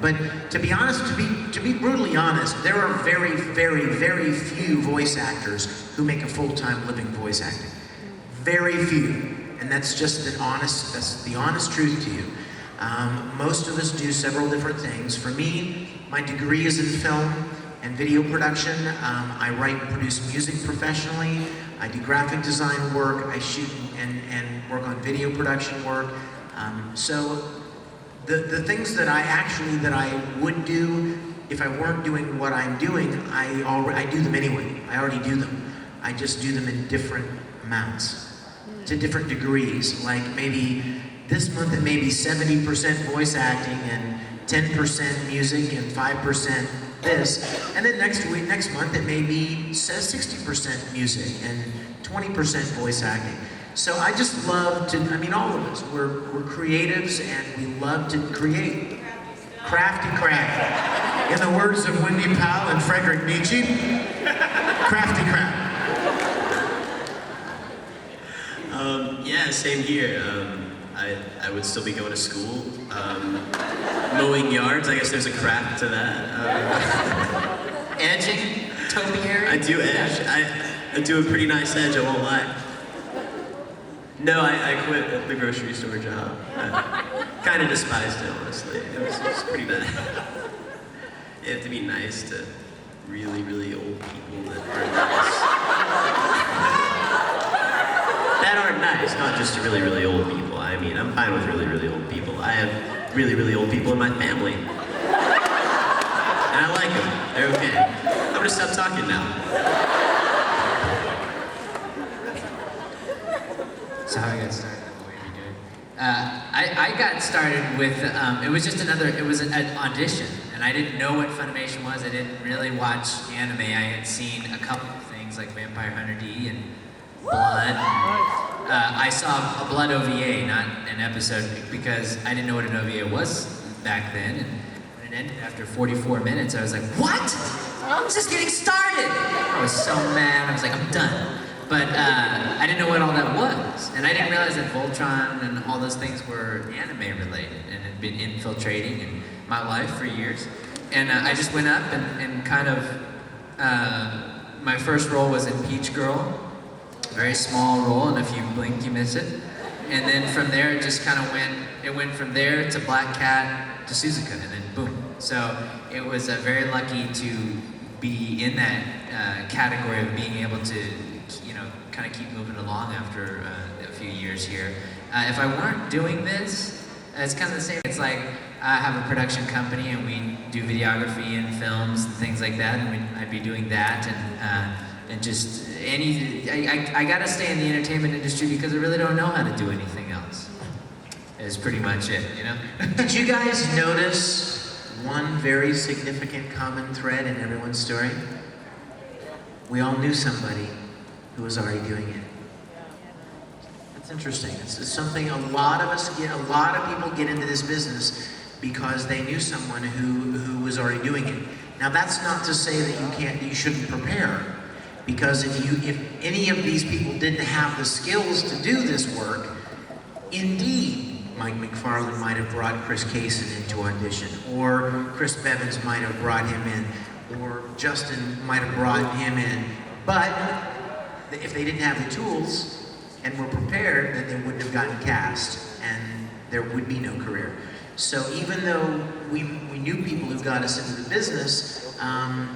But to be honest, to be brutally honest, there are very, very, very few voice actors who make a full-time living voice acting. Very few, and that's the honest truth to you. Most of us do several different things. For me, my degree is in film and video production. I write and produce music professionally. I do graphic design work. I shoot and work on video production work. So the things that I would do if I weren't doing what I'm doing, I do them anyway. I already do them. I just do them in different amounts, to different degrees. Like maybe this month it may be 70% voice acting and 10% music and 5% this, and then next month it may be 60% music and 20% voice acting. So I just love to, all of us, we're creatives and we love to create. Crafty craft. In the words of Wendy Powell and Frederick Nietzsche, crafty craft. Yeah, same here. I would still be going to school. Mowing yards, I guess there's a craft to that. Edging, topiary? I do edge. I do a pretty nice edge, I won't lie. No, I quit the grocery store job. I kind of despised it, honestly. It was pretty bad. You have to be nice to really, really old people that aren't nice. That aren't nice, not just to really, really old people. I'm fine with really, really old people. I have really, really old people in my family. And I like them. They're okay. I'm gonna stop talking now. So how I got started? What were you doing? I got started with, it was an audition, and I didn't know what Funimation was. I didn't really watch anime. I had seen a couple of things like Vampire Hunter D and Blood. I saw a Blood OVA, not an episode, because I didn't know what an OVA was back then. And when it ended after 44 minutes, I was like, what? I'm just getting started! I was so mad. I was like, I'm done. But I didn't know what all that was. And I didn't realize that Voltron and all those things were anime related and had been infiltrating in my life for years. And I just went up and kind of, my first role was in Peach Girl. Very small role, and if you blink, you miss it. And then from there, it just kind of went from there to Black Cat to Suzuka, and then boom. So it was very lucky to be in that category of being able to, kind of keep moving along after a few years here. If I weren't doing this, it's kind of the same. It's like I have a production company, and we do videography and films and things like that, and I'd be doing that, and just I gotta stay in the entertainment industry because I really don't know how to do anything else. Is pretty much it, Did you guys notice one very significant common thread in everyone's story? We all knew somebody who was already doing it. That's interesting. It's something a lot of people get into this business because they knew someone who was already doing it. Now that's not to say that you shouldn't prepare. Because if any of these people didn't have the skills to do this work, indeed, Mike McFarland might have brought Chris Cason into audition, or Chris Bevins might have brought him in, or Justin might have brought him in. But if they didn't have the tools and were prepared, then they wouldn't have gotten cast, and there would be no career. So even though we knew people who got us into the business,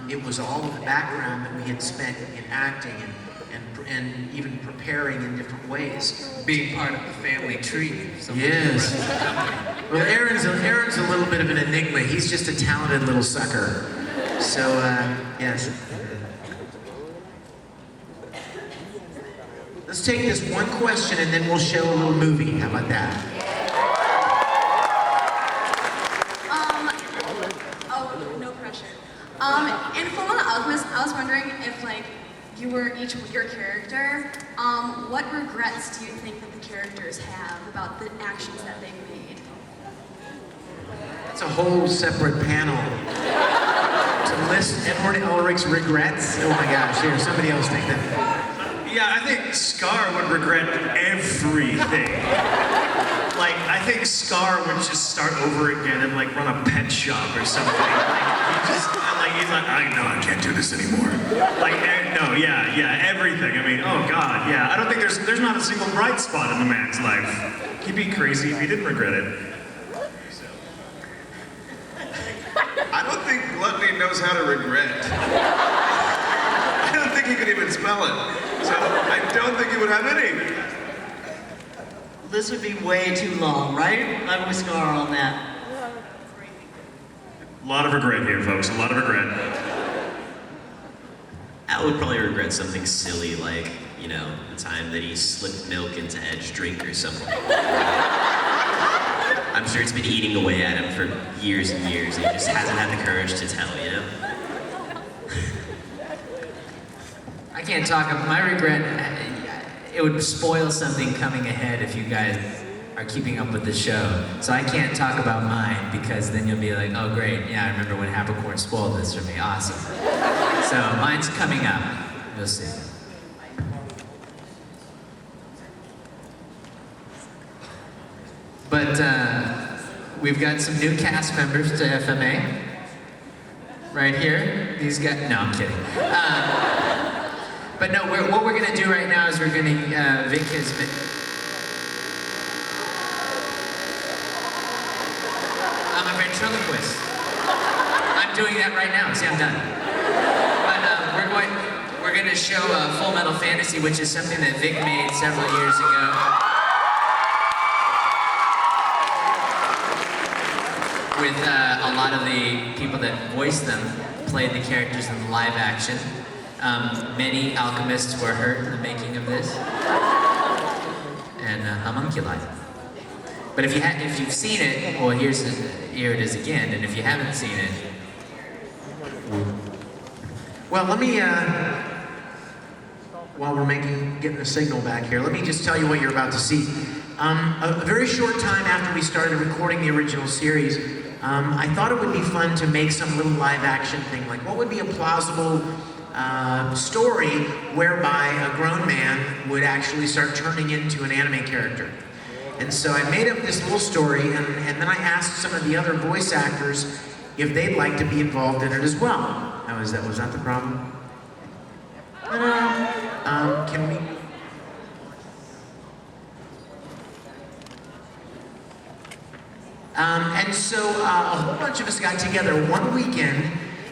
it was all of the background that we had spent in acting and even preparing in different ways. Being part of the family tree. Yes. Well, Aaron's a little bit of an enigma. He's just a talented little sucker. So, yes. Let's take this one question and then we'll show a little movie. How about that? No pressure. In Fullmetal Alchemist, I was wondering if, you were each your character, what regrets do you think that the characters have about the actions that they've made? That's a whole separate panel. To list Edward Elric's regrets? Oh my gosh, here, somebody else take that. Yeah, I think Scar would regret everything. Like, I think Scar would just start over again and like run a pet shop or something. He's like, I can't do this anymore. Like, no, yeah, everything. I mean, oh God, yeah. I don't think there's not a single bright spot in the man's life. He'd be crazy if he didn't regret it. I don't think Gluttony knows how to regret. I don't think he could even spell it. So I don't think he would have any. This would be way too long, right? I'm with Scar on that. A lot of regret here, folks. A lot of regret. Al would probably regret something silly like, you know, the time that he slipped milk into Ed's drink or something. I'm sure it's been eating away at him for years and years, and he just hasn't had the courage to tell, you know? I can't talk of my regret. It would spoil something coming ahead if you guys are keeping up with the show. So I can't talk about mine because then you'll be like, oh great, yeah, I remember when Haberkorn spoiled this for me, awesome. So mine's coming up, you'll see. But we've got some new cast members to FMA. Right here, these guys, no, I'm kidding. But no, what we're gonna do right now is we're gonna, Vic has been, I'm a ventriloquist. I'm doing that right now, see, I'm done. But we're gonna show Full Metal Fantasy, which is something that Vic made several years ago. With a lot of the people that voiced them played the characters in the live action. Many alchemists were hurt in the making of this, and homunculi. But if you've seen it, well, here it is again. And if you haven't seen it, Well, let me, while we're getting the signal back here, let me just tell you what you're about to see. A very short time after we started recording the original series, I thought it would be fun to make some little live action thing. Like, what would be a plausible story whereby a grown man would actually start turning into an anime character? And so I made up this little story, and then I asked some of the other voice actors if they'd like to be involved in it as well. Now, was that the problem? Can we? And so a whole bunch of us got together one weekend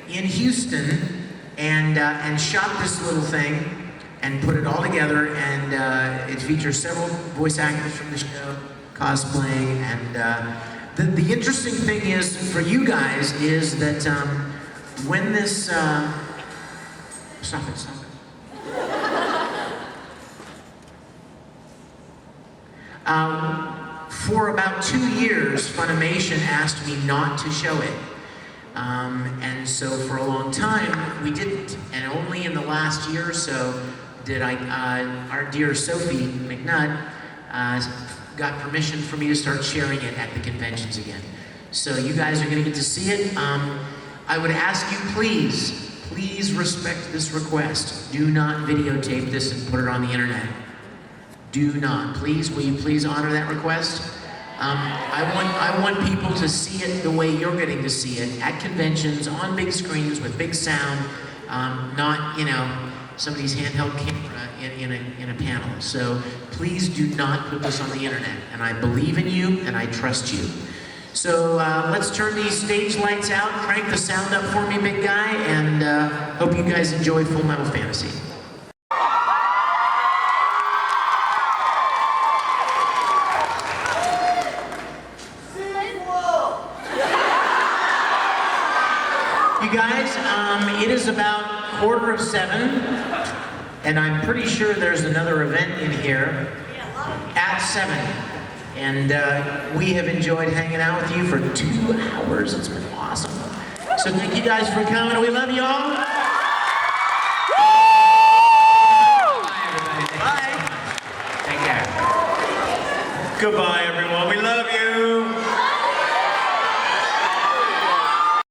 in Houston and shot this little thing and put it all together, and it features several voice actors from the show cosplaying. And the interesting thing is for you guys is that when this stop it. For about 2 years, Funimation asked me not to show it. And so for a long time, we didn't. And only in the last year or so did our dear Sophie McNutt got permission for me to start sharing it at the conventions again. So you guys are gonna get to see it. I would ask you, please respect this request. Do not videotape this and put it on the internet. Do not. Please, will you please honor that request? I want people to see it the way you're getting to see it, at conventions, on big screens, with big sound, not, somebody's handheld camera in a panel. So please do not put this on the internet. And I believe in you, and I trust you. So let's turn these stage lights out, crank the sound up for me, big guy, and hope you guys enjoy Full Metal Fantasy. You guys, it is about 7:15, and I'm pretty sure there's another event in here at 7. And we have enjoyed hanging out with you for 2 hours. It's been awesome. So thank you guys for coming. We love you all.